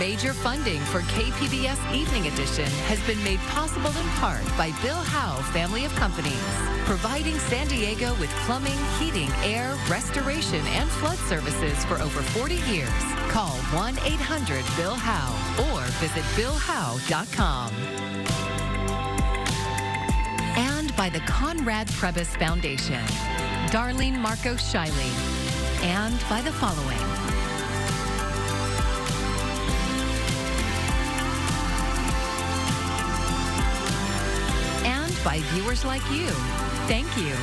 Major funding for KPBS Evening Edition has been made possible in part by Bill Howe Family of Companies, providing San Diego with plumbing, heating, air, restoration, and flood services for over 40 years. Call 1-800-BILL-HOWE or visit BillHowe.com. And by the Conrad Prebys Foundation, Darlene Marcos Shiley, and by the following. By viewers like you. Thank you.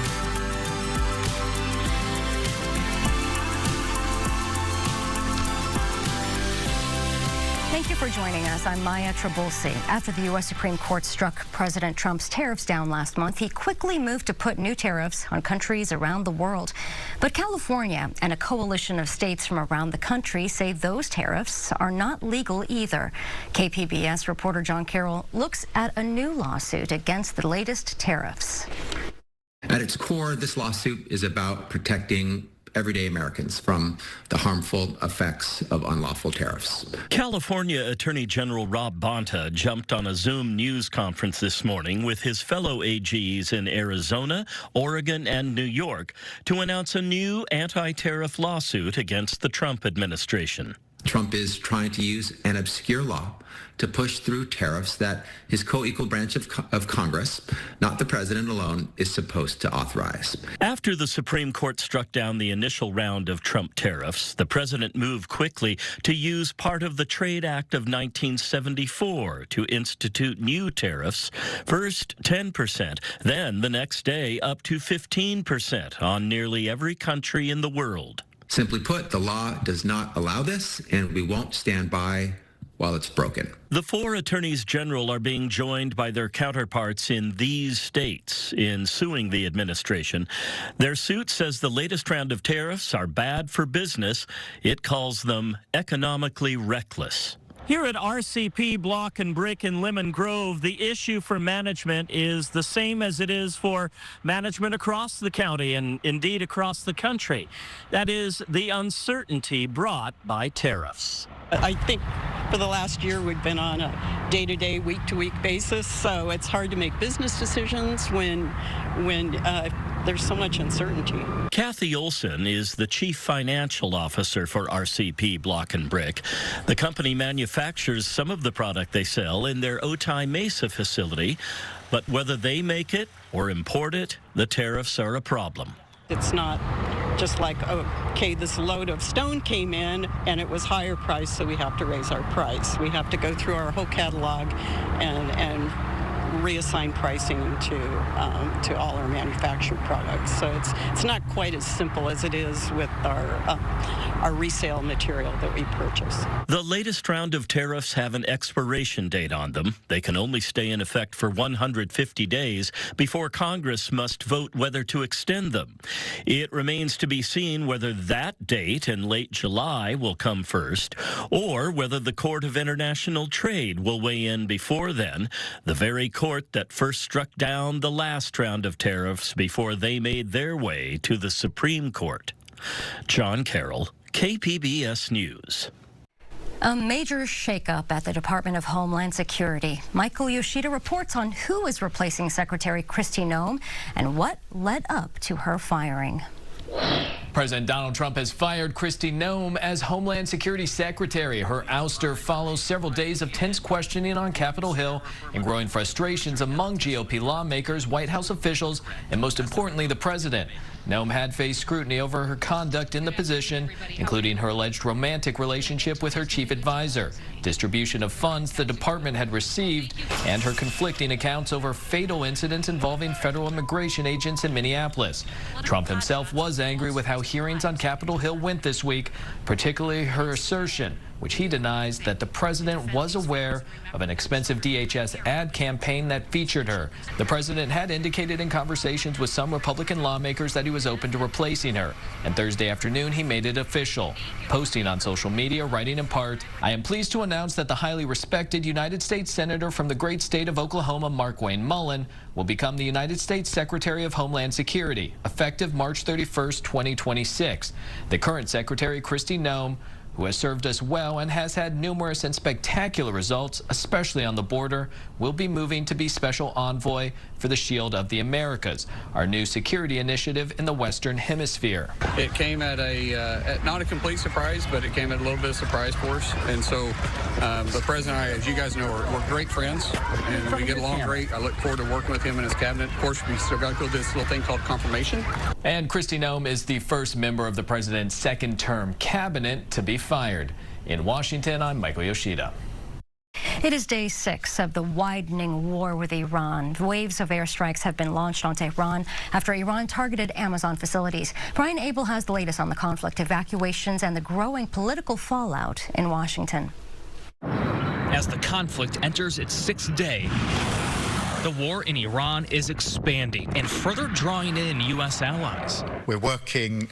Thank you for joining us. I'm Maya Trabulsi. After the U.S. Supreme Court struck President Trump's tariffs down last month, he quickly moved to put new tariffs on countries around the world. But California and a coalition of states from around the country say those tariffs are not legal either. KPBS reporter John Carroll looks at a new lawsuit against the latest tariffs. At its core, this lawsuit is about protecting everyday Americans from the harmful effects of unlawful tariffs. California Attorney General Rob Bonta jumped on a Zoom news conference this morning with his fellow AGs in Arizona, Oregon, and New York to announce a new anti-tariff lawsuit against the Trump administration. Trump is trying to use an obscure law to push through tariffs that his co-equal branch of Congress, not the president alone, is supposed to authorize. After the Supreme Court struck down the initial round of Trump tariffs, the president moved quickly to use part of the Trade Act of 1974 to institute new tariffs, first 10%, then the next day up to 15% on nearly every country in the world. Simply put, the law does not allow this, and we won't stand by while it's broken. The four attorneys general are being joined by their counterparts in these states in suing the administration. Their suit says the latest round of tariffs are bad for business. It calls them economically reckless. Here at RCP Block and Brick in Lemon Grove, the issue for management is the same as it is for management across the county and indeed across the country. That is the uncertainty brought by tariffs. I think for the last year we've been on a day-to-day, week-to-week basis, so it's hard to make business decisions when there's so much uncertainty. Kathy Olson is the chief financial officer for RCP Block and Brick. The company manufactures some of the product they sell in their Otay Mesa facility, but whether they make it or import it, the tariffs are a problem. It's not just like, okay, this load of stone came in and it was higher price, so we have to raise our price. We have to go through our whole catalog and reassign pricing to all our manufactured products. So it's not quite as simple as it is with our resale material that we purchase. The latest round of tariffs have an expiration date on them. They can only stay in effect for 150 days before Congress must vote whether to extend them. It remains to be seen whether that date in late July will come first, or whether the Court of International Trade will weigh in before then, the very court that first struck down the last round of tariffs before they made their way to the Supreme Court. John Carroll, KPBS News. A major shakeup at the Department of Homeland Security. Michael Yoshida reports on who is replacing Secretary Kristi Noem and what led up to her firing. President Donald Trump has fired Kristi Noem as Homeland Security Secretary. Her ouster follows several days of tense questioning on Capitol Hill and growing frustrations among GOP lawmakers, White House officials, and most importantly, the president. Noem had faced scrutiny over her conduct in the position, including her alleged romantic relationship with her chief advisor, distribution of funds the department had received, and her conflicting accounts over fatal incidents involving federal immigration agents in Minneapolis. Trump himself was angry with how hearings on Capitol Hill went this week, particularly her assertion, which he denies, that the president was aware of an expensive DHS ad campaign that featured her. The president had indicated in conversations with some Republican lawmakers that he was open to replacing her. And Thursday afternoon, he made it official, posting on social media, writing in part, "I am pleased to announce that the highly respected United States Senator from the great state of Oklahoma, Markwayne Mullin, will become the United States Secretary of Homeland Security, effective March 31st, 2026. The current Secretary, Kristi Noem, who has served us well and has had numerous and spectacular results, especially on the border, will be moving to be special envoy for the Shield of the Americas, our new security initiative in the Western Hemisphere. It came at not a complete surprise, but it came at a little bit of surprise for us. And so the president and I, as you guys know, we're great friends, and we get along great. I look forward to working with him and his cabinet. Of course, we still got to go do this little thing called confirmation. And Kristi Noem is the first member of the president's second-term cabinet to be fired. In Washington, I'm Michael Yoshida. It is day 6 of the widening war with Iran. Waves of airstrikes have been launched on Tehran after Iran targeted Amazon facilities. Brian Abel has the latest on the conflict, evacuations, and the growing political fallout in Washington. As the conflict enters its 6th day, the war in Iran is expanding and further drawing in U.S. allies. We're working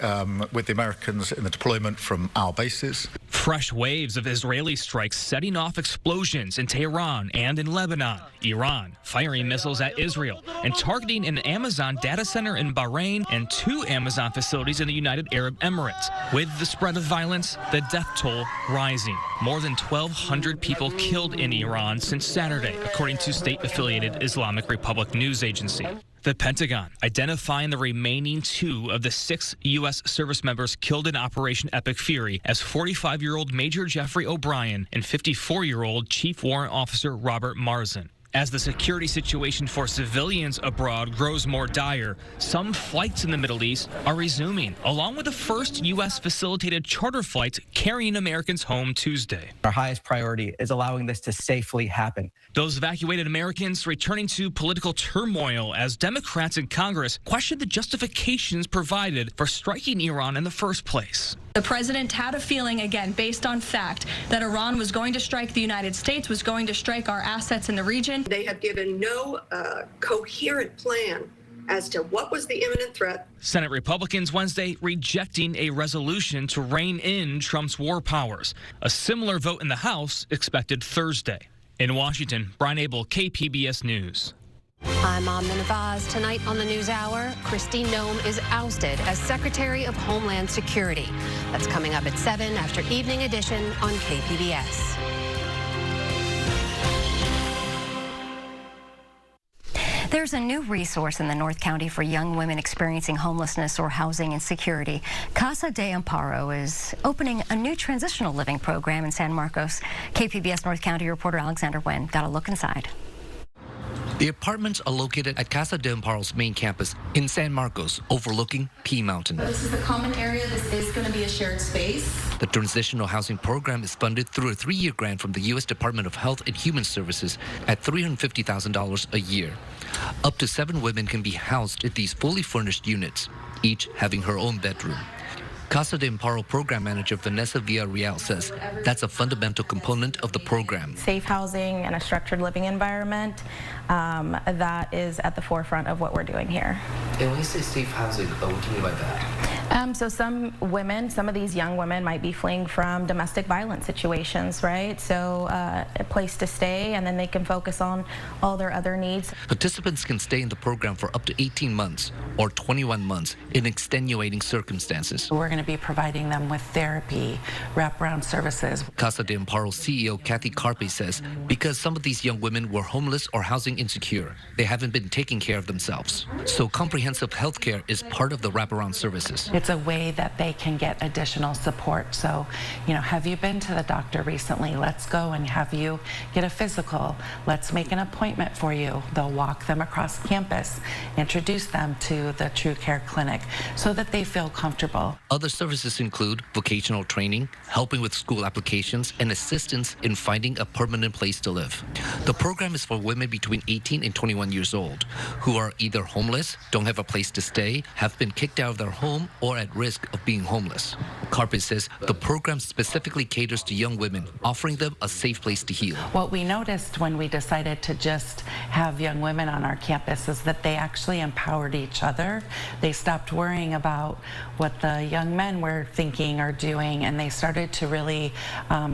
with the Americans in the deployment from our bases. Fresh waves of Israeli strikes setting off explosions in Tehran and in Lebanon. Iran firing missiles at Israel and targeting an Amazon data center in Bahrain and 2 Amazon facilities in the United Arab Emirates. With the spread of violence, the death toll rising. More than 1,200 people killed in Iran since Saturday, according to state-affiliated Islamic Republic news agency. The Pentagon identifying the remaining 2 of the 6 U.S. service members killed in Operation Epic Fury as 45-year-old Major Jeffrey O'Brien and 54-year-old Chief Warrant Officer Robert Marzin. As the security situation for civilians abroad grows more dire, some flights in the Middle East are resuming, along with the first U.S. facilitated charter flights carrying Americans home Tuesday. Our highest priority is allowing this to safely happen. Those evacuated Americans returning to political turmoil as Democrats in Congress question the justifications provided for striking Iran in the first place. The president had a feeling, again, based on fact, that Iran was going to strike the United States, was going to strike our assets in the region. They have given no coherent plan as to what was the imminent threat. Senate Republicans Wednesday rejecting a resolution to rein in Trump's war powers. A similar vote in the House expected Thursday. In Washington, Brian Abel, KPBS News. I'm Amna Navaz. Tonight on the NewsHour, Kristi Noem is ousted as Secretary of Homeland Security. That's coming up at 7 after Evening Edition on KPBS. There's a new resource in the North County for young women experiencing homelessness or housing insecurity. Casa de Amparo is opening a new transitional living program in San Marcos. KPBS North County reporter Alexander Wen got a look inside. The apartments are located at Casa de Amparo's main campus in San Marcos, overlooking P Mountain. This is a common area. This is going to be a shared space. The Transitional Housing Program is funded through a 3-year grant from the U.S. Department of Health and Human Services at $350,000 a year. Up to 7 women can be housed in these fully furnished units, each having her own bedroom. Casa de Amparo program manager Vanessa Villarreal says that's a fundamental component of the program. Safe housing and a structured living environment, that is at the forefront of what we're doing here. And when you say safe housing, what do you mean by that? So some of these young women might be fleeing from domestic violence situations, right? So a place to stay, and then they can focus on all their other needs. Participants can stay in the program for up to 18 months or 21 months in extenuating circumstances. We're going to be providing them with therapy, wraparound services. Casa de Amparo CEO Kathy Carpe says because some of these young women were homeless or housing insecure, they haven't been taking care of themselves. So comprehensive health care is part of the wraparound services. It's a way that they can get additional support. So, have you been to the doctor recently? Let's go and have you get a physical. Let's make an appointment for you. They'll walk them across campus, introduce them to the True Care Clinic so that they feel comfortable. Other services include vocational training, helping with school applications, and assistance in finding a permanent place to live. The program is for women between 18 and 21 years old who are either homeless, don't have a place to stay, have been kicked out of their home, or at risk of being homeless. Carpe says the program specifically caters to young women, offering them a safe place to heal. What we noticed when we decided to just have young women on our campus is that they actually empowered each other. They stopped worrying about what the young men were thinking or doing, and they started to really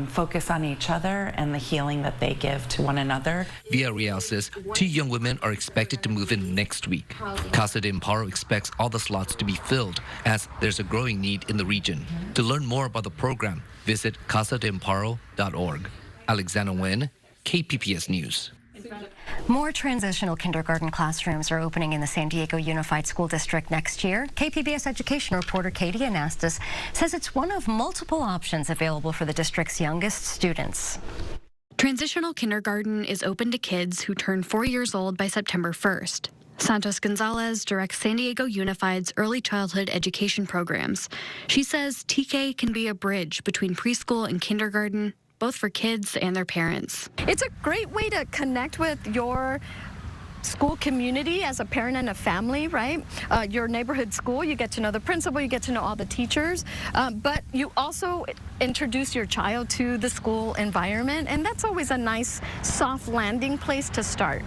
focus on each other and the healing that they give to one another. Villarreal says 2 young women are expected to move in next week. Casa de Amparo expects all the slots to be filled as there's a growing need in the region. To learn more about the program, visit casadeamparo.org. Alexander Nguyen, KPBS News. More transitional kindergarten classrooms are opening in the San Diego Unified School District next year. KPBS education reporter Katie Anastas says it's one of multiple options available for the district's youngest students. Transitional kindergarten is open to kids who turn 4 years old by September 1st. Santos Gonzalez directs San Diego Unified's early childhood education programs. She says TK can be a bridge between preschool and kindergarten, both for kids and their parents. It's a great way to connect with your school community as a parent and a family, right? Your neighborhood school, you get to know the principal, you get to know all the teachers, but you also introduce your child to the school environment, and that's always a nice soft landing place to start.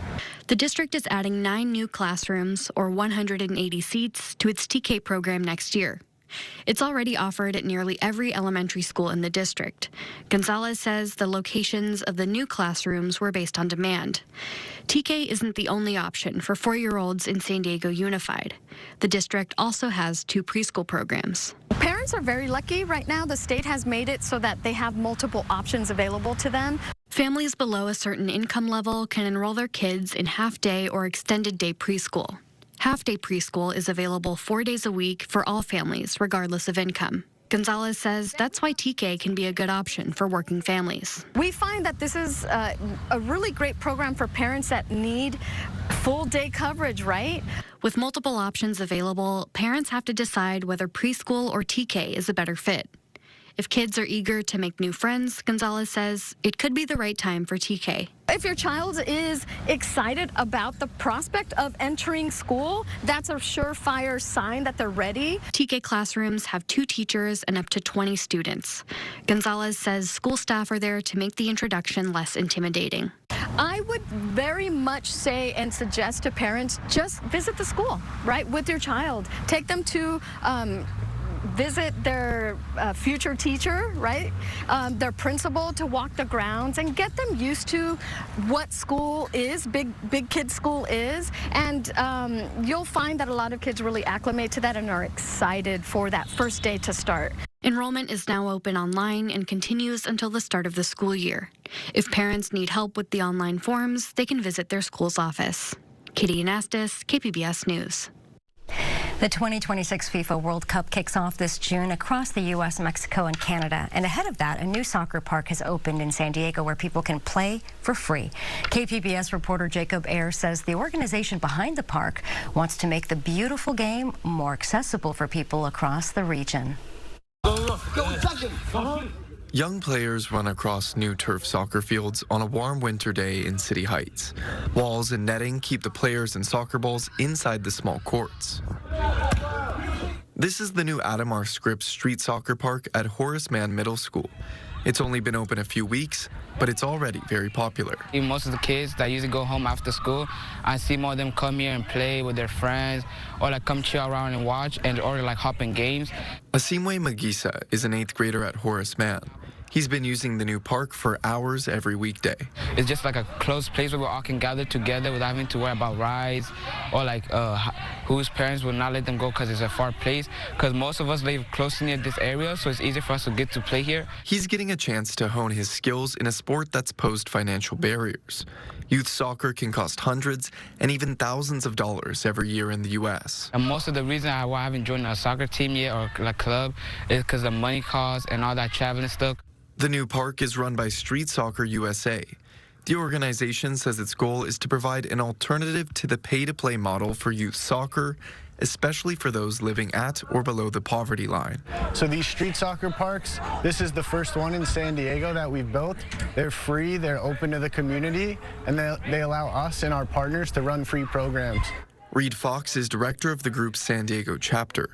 The district is adding 9 new classrooms, or 180 seats, to its TK program next year. It's already offered at nearly every elementary school in the district. Gonzalez says the locations of the new classrooms were based on demand. TK isn't the only option for 4-year-olds in San Diego Unified. The district also has 2 preschool programs. Parents are very lucky right now. The state has made it so that they have multiple options available to them. Families below a certain income level can enroll their kids in half-day or extended-day preschool. Half-day preschool is available 4 days a week for all families, regardless of income. Gonzalez says that's why TK can be a good option for working families. We find that this is a really great program for parents that need full-day coverage, right? With multiple options available, parents have to decide whether preschool or TK is a better fit. If kids are eager to make new friends, Gonzalez says it could be the right time for TK. If your child is excited about the prospect of entering school, that's a surefire sign that they're ready. TK classrooms have 2 teachers and up to 20 students. Gonzalez says school staff are there to make the introduction less intimidating. I would very much say and suggest to parents, just visit the school, right, with your child. Take them to visit their future teacher, right? Their principal, to walk the grounds and get them used to what school is, big kid school is. And you'll find that a lot of kids really acclimate to that and are excited for that first day to start. Enrollment is now open online and continues until the start of the school year. If parents need help with the online forms, they can visit their school's office. Katie Anastas, KPBS News. The 2026 FIFA World Cup kicks off this June across the U.S., Mexico, and Canada. And ahead of that, a new soccer park has opened in San Diego where people can play for free. KPBS reporter Jacob Ayer says the organization behind the park wants to make the beautiful game more accessible for people across the region. Young players run across new turf soccer fields on a warm winter day in City Heights. Walls and netting keep the players and soccer balls inside the small courts. This is the new Adam R. Scripps Street Soccer Park at Horace Mann Middle School. It's only been open a few weeks, but it's already very popular. Most of the kids that usually go home after school, I see more of them come here and play with their friends, or like come chill around and watch, or like hop in games. Asimwe Magisa is an 8th grader at Horace Mann. He's been using the new park for hours every weekday. It's just like a closed place where we all can gather together without having to worry about rides or like whose parents will not let them go because it's a far place. Because most of us live close near this area, so it's easy for us to get to play here. He's getting a chance to hone his skills in a sport that's posed financial barriers. Youth soccer can cost hundreds and even thousands of dollars every year in the U.S. And most of the reason why I haven't joined a soccer team yet or a club is because of money costs and all that traveling stuff. The new park is run by Street Soccer USA. The organization says its goal is to provide an alternative to the pay-to-play model for youth soccer, especially for those living at or below the poverty line. So these street soccer parks, this is the first one in San Diego that we've built. They're free, they're open to the community, and they allow us and our partners to run free programs. Reed Fox is director of the group's San Diego chapter.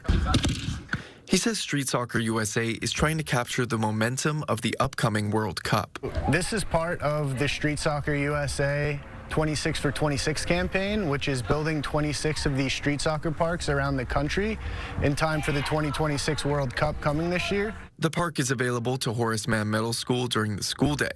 He says Street Soccer USA is trying to capture the momentum of the upcoming World Cup. This is part of the Street Soccer USA 26 for 26 campaign, which is building 26 of these street soccer parks around the country in time for the 2026 World Cup coming this year. The park is available to Horace Mann Middle School during the school day.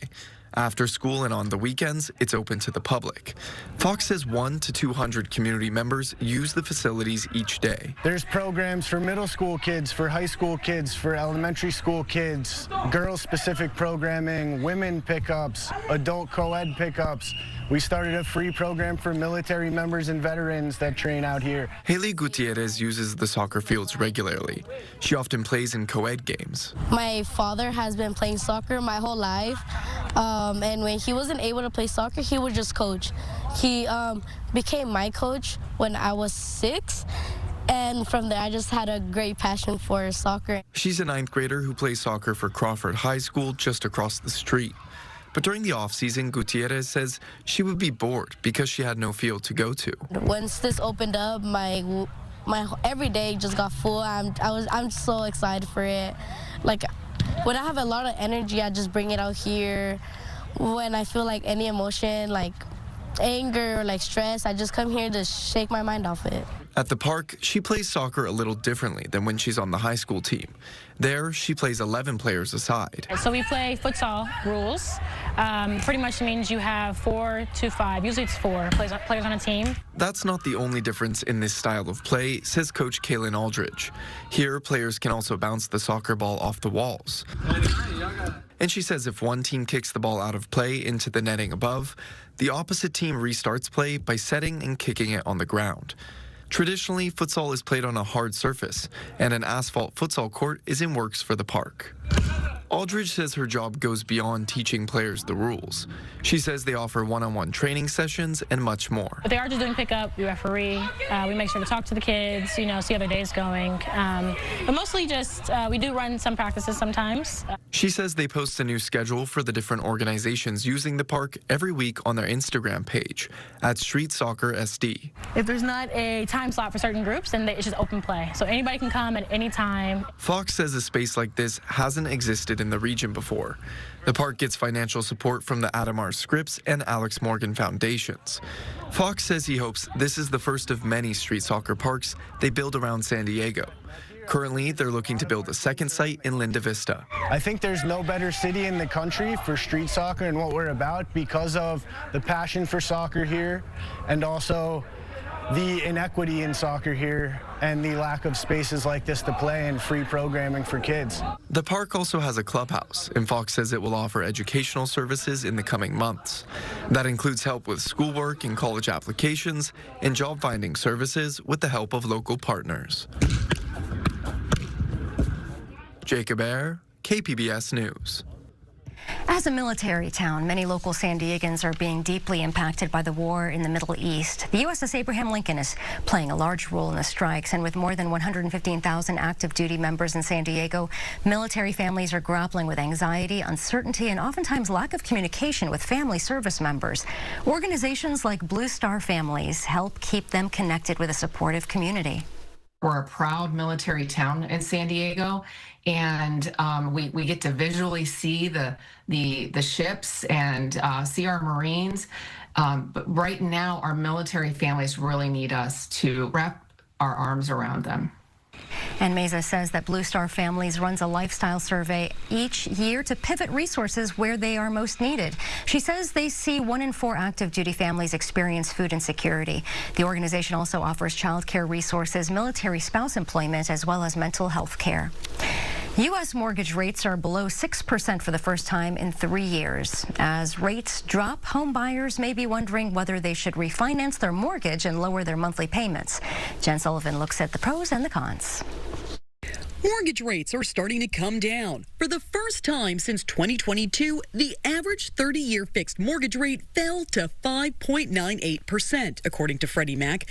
After school and on the weekends, it's open to the public. Fox says 100 to 200 community members use the facilities each day. There's programs for middle school kids, for high school kids, for elementary school kids, girls-specific programming, women pickups, adult co-ed pickups. We started a free program for military members and veterans that train out here. Haley Gutierrez uses the soccer fields regularly. She often plays in co-ed games. My father has been playing soccer my whole life, and when he wasn't able to play soccer, he would just coach. He became my coach when I was 6, and from there I just had a great passion for soccer. She's a 9th grader who plays soccer for Crawford High School just across the street. But during the off-season, Gutierrez says she would be bored because she had no field to go to. Once this opened up, my every day just got full. I'm so excited for it. Like, when I have a lot of energy, I just bring it out here. When I feel like any emotion, like anger or like stress, I just come here to shake my mind off it. At the park, she plays soccer a little differently than when she's on the high school team. There, she plays 11 players aside. So we play futsal rules. Pretty much means you have 4 to 5, usually it's 4 players on a team. That's not the only difference in this style of play, says Coach Kaylin Aldridge. Here, players can also bounce the soccer ball off the walls. And she says if one team kicks the ball out of play into the netting above, the opposite team restarts play by setting and kicking it on the ground. Traditionally, futsal is played on a hard surface, and an asphalt futsal court is in works for the park. Aldridge says her job goes beyond teaching players the rules. She says they offer one-on-one training sessions and much more. But they are just doing pickup, we referee, we make sure to talk to the kids, see how their day's going. But mostly just, we do run some practices sometimes. She says they post a new schedule for the different organizations using the park every week on their Instagram page at Street Soccer SD. If there's not a time slot for certain groups, then it's just open play. So anybody can come at any time. Fox says a space like this hasn't existed in the region before. The park gets financial support from the Adamar Scripps and Alex Morgan Foundations. Fox says he hopes this is the first of many street soccer parks they build around San Diego. Currently, they're looking to build a second site in Linda Vista. I think there's no better city in the country for street soccer and what we're about because of the passion for soccer here and also the inequity in soccer here and the lack of spaces like this to play and free programming for kids. The park also has a clubhouse, and Fox says it will offer educational services in the coming months. That includes help with schoolwork and college applications and job-finding services with the help of local partners. Jacob Ayer, KPBS News. As a military town, many local San Diegans are being deeply impacted by the war in the Middle East. The USS Abraham Lincoln is playing a large role in the strikes, and with more than 115,000 active duty members in San Diego, military families are grappling with anxiety, uncertainty, and oftentimes lack of communication with family service members. Organizations like Blue Star Families help keep them connected with a supportive community. We're a proud military town in San Diego, and we get to visually see the ships and see our Marines. But right now, our military families really need us to wrap our arms around them. And Meza says that Blue Star Families runs a lifestyle survey each year to pivot resources where they are most needed. She says they see 1 in 4 active duty families experience food insecurity. The organization also offers child care resources, military spouse employment, as well as mental health care. U.S. mortgage rates are below 6% for the first time in 3 years. As rates drop, home buyers may be wondering whether they should refinance their mortgage and lower their monthly payments. Jen Sullivan looks at the pros and the cons. Mortgage rates are starting to come down. For the first time since 2022, the average 30-year fixed mortgage rate fell to 5.98%, according to Freddie Mac.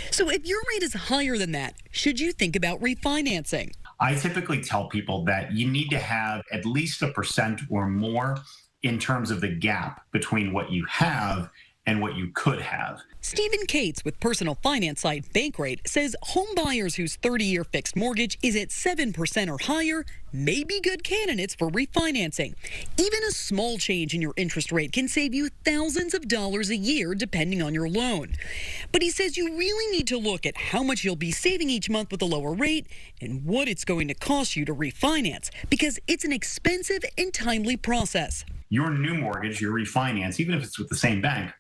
So if your rate is higher than that, should you think about refinancing? I typically tell people that you need to have at least 1% or more in terms of the gap between what you have and what you could have. Stephen Cates with personal finance site Bankrate says home buyers whose 30-year fixed mortgage is at 7% or higher may be good candidates for refinancing. Even a small change in your interest rate can save you thousands of dollars a year depending on your loan. But he says you really need to look at how much you'll be saving each month with a lower rate and what it's going to cost you to refinance, because it's an expensive and timely process. your new mortgage, your refinance, even if it's with the same bank,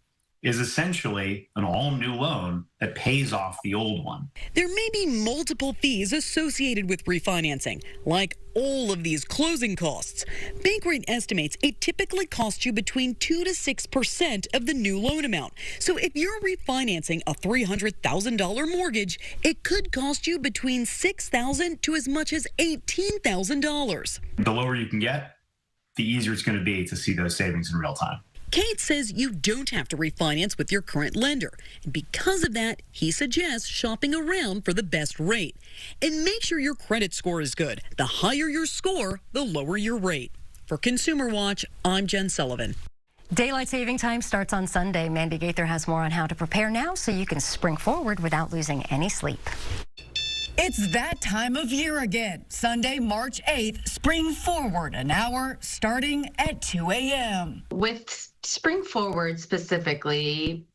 is essentially an all-new loan that pays off the old one. There may be multiple fees associated with refinancing, like all of these closing costs. Bankrate estimates it typically costs you between 2 to 6% of the new loan amount. So if you're refinancing a $300,000 mortgage, it could cost you between $6,000 to as much as $18,000. The lower you can get, the easier it's going to be to see those savings in real time. Kate says you don't have to refinance with your current lender. And because of that, he suggests shopping around for the best rate. And make sure your credit score is good. The higher your score, the lower your rate. For Consumer Watch, I'm Jen Sullivan. Daylight saving time starts on Sunday. Mandy Gaither has more on how to prepare now so you can spring forward without losing any sleep. It's that time of year again. Sunday, March 8th, spring forward an hour starting at 2 a.m. With spring forward specifically,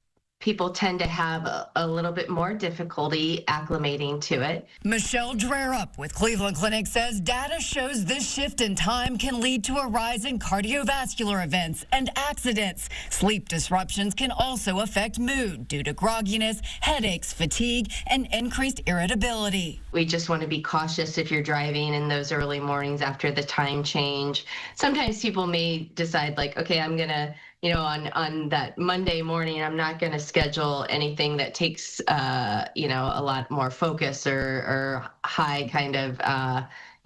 people tend to have a little bit more difficulty acclimating to it. Michelle Drerup with Cleveland Clinic says data shows this shift in time can lead to a rise in cardiovascular events and accidents. Sleep disruptions can also affect mood due to grogginess, headaches, fatigue, and increased irritability. We just want to be cautious if you're driving in those early mornings after the time change. Sometimes people may decide like, okay, I'm going to, on that Monday morning, I'm not going to schedule anything that takes, a lot more focus or high kind of,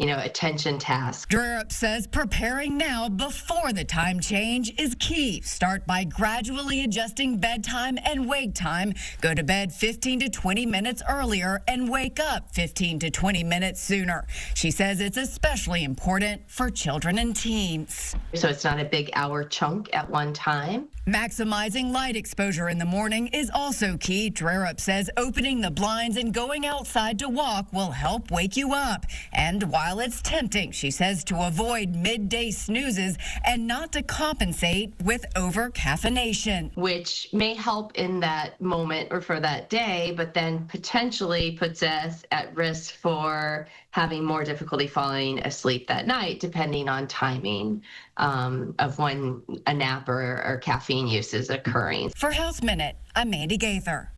attention task. Drerup says preparing now before the time change is key. Start by gradually adjusting bedtime and wake time. Go to bed 15 to 20 minutes earlier and wake up 15 to 20 minutes sooner. She says it's especially important for children and teens. So it's not a big hour chunk at one time. Maximizing light exposure in the morning is also key. Drerup says opening the blinds and going outside to walk will help wake you up. And while it's tempting, she says, to avoid midday snoozes and not to compensate with over-caffeination. Which may help in that moment or for that day, but then potentially puts us at risk for having more difficulty falling asleep that night, depending on timing of when a nap or caffeine use is occurring. For Health Minute, I'm Mandy Gaither.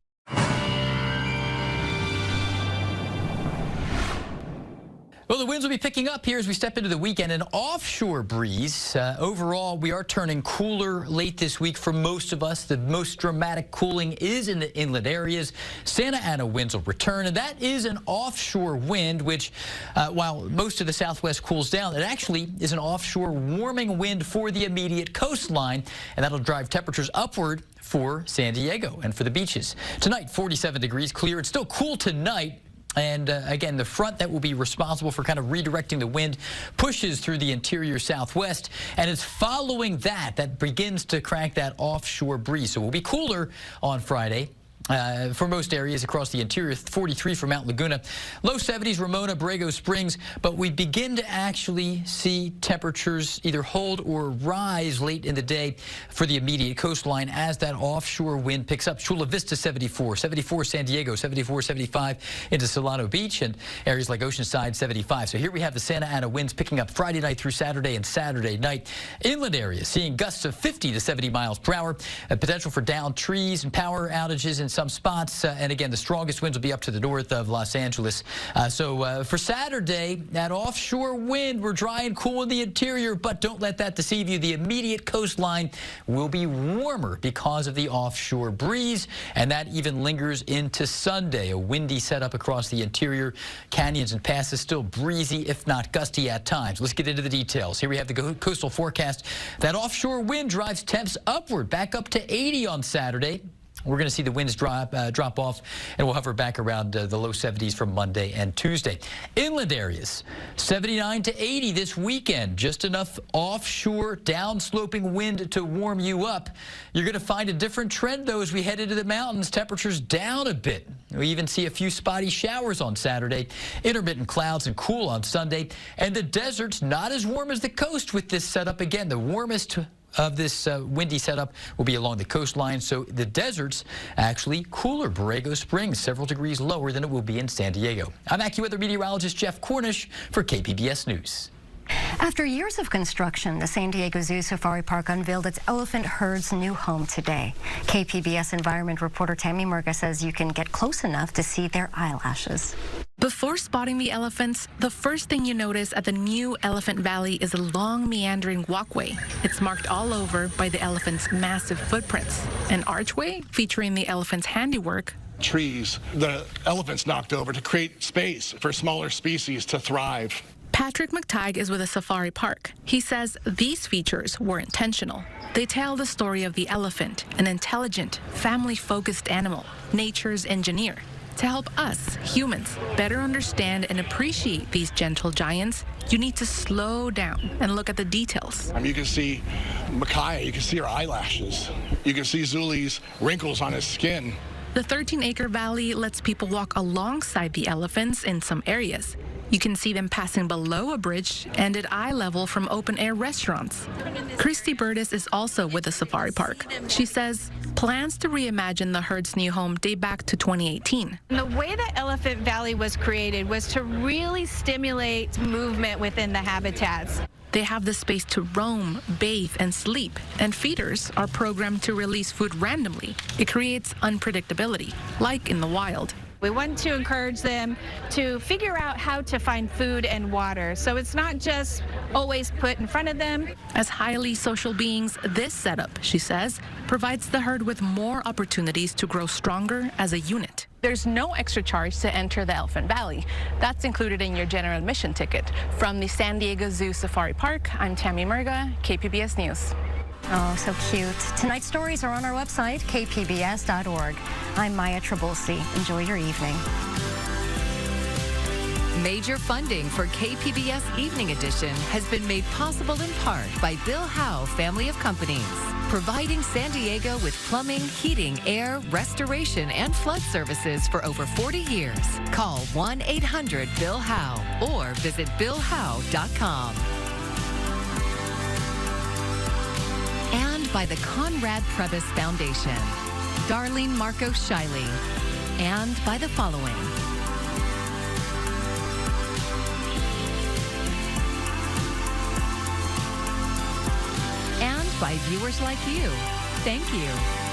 Well, the winds will be picking up here as we step into the weekend. An offshore breeze. Overall, we are turning cooler late this week for most of us. The most dramatic cooling is in the inland areas. Santa Ana winds will return, and that is an offshore wind, which, while most of the southwest cools down, it actually is an offshore warming wind for the immediate coastline, and that'll drive temperatures upward for San Diego and for the beaches. Tonight, 47 degrees, clear. It's still cool tonight. And again, the front that will be responsible for kind of redirecting the wind pushes through the interior southwest, and it's following that begins to crank that offshore breeze. So we'll be cooler on Friday. For most areas across the interior, 43 for Mount Laguna, low 70s, Ramona, Borrego Springs, but we begin to actually see temperatures either hold or rise late in the day for the immediate coastline as that offshore wind picks up. Chula Vista 74, 74 San Diego, 74, 75 into Solano Beach, and areas like Oceanside 75. So here we have the Santa Ana winds picking up Friday night through Saturday and Saturday night. Inland areas seeing gusts of 50 to 70 miles per hour, potential for downed trees and power outages in some spots, and again, the strongest winds will be up to the north of Los Angeles. So for Saturday, that offshore wind, we're dry and cool in the interior, but don't let that deceive you. The immediate coastline will be warmer because of the offshore breeze, and that even lingers into Sunday. A windy setup across the interior. Canyons and passes still breezy, if not gusty at times. Let's get into the details. Here we have the coastal forecast. That offshore wind drives temps upward, back up to 80 on Saturday. We're going to see the winds drop off, and we'll hover back around the low 70s for Monday and Tuesday. Inland areas, 79 to 80 this weekend. Just enough offshore downsloping wind to warm you up. You're going to find a different trend, though, as we head into the mountains. Temperatures down a bit. We even see a few spotty showers on Saturday. Intermittent clouds and cool on Sunday. And the desert's not as warm as the coast with this setup. Again, the warmest of this windy setup will be along the coastline, so the desert's actually cooler. Borrego Springs, several degrees lower than it will be in San Diego. I'm AccuWeather meteorologist Jeff Cornish for KPBS News. After years of construction, the San Diego Zoo Safari Park unveiled its elephant herd's new home today. KPBS environment reporter Tammy Murga says you can get close enough to see their eyelashes. Before spotting the elephants, the first thing you notice at the new Elephant Valley is a long meandering walkway. It's marked all over by the elephants' massive footprints. An archway featuring the elephants' handiwork. Trees the elephants knocked over to create space for smaller species to thrive. Patrick McTighe is with a safari park. He says these features were intentional. They tell the story of the elephant, an intelligent, family-focused animal, nature's engineer. To help us, humans, better understand and appreciate these gentle giants, you need to slow down and look at the details. You can see Micaiah, you can see her eyelashes. You can see Zuli's wrinkles on his skin. The 13-acre valley lets people walk alongside the elephants in some areas. You can see them passing below a bridge and at eye level from open-air restaurants. Kristi Burtis is also with the safari park. She says plans to reimagine the herd's new home date back to 2018. The way that Elephant Valley was created was to really stimulate movement within the habitats. They have the space to roam, bathe, and sleep, and feeders are programmed to release food randomly. It creates unpredictability, like in the wild. We want to encourage them to figure out how to find food and water, so it's not just always put in front of them. As highly social beings, this setup, she says, provides the herd with more opportunities to grow stronger as a unit. There's no extra charge to enter the Elephant Valley. That's included in your general admission ticket. From the San Diego Zoo Safari Park, I'm Tammy Murga, KPBS News. Oh, so cute. Tonight's stories are on our website, kpbs.org. I'm Maya Trabulsi. Enjoy your evening. Major funding for KPBS Evening Edition has been made possible in part by Bill Howe Family of Companies, providing San Diego with plumbing, heating, air, restoration, and flood services for over 40 years. Call 1-800-BILL-HOWE or visit BillHowe.com. And by the Conrad Prebys Foundation, Darlene Marco Shiley, and by the following. And by viewers like you. Thank you.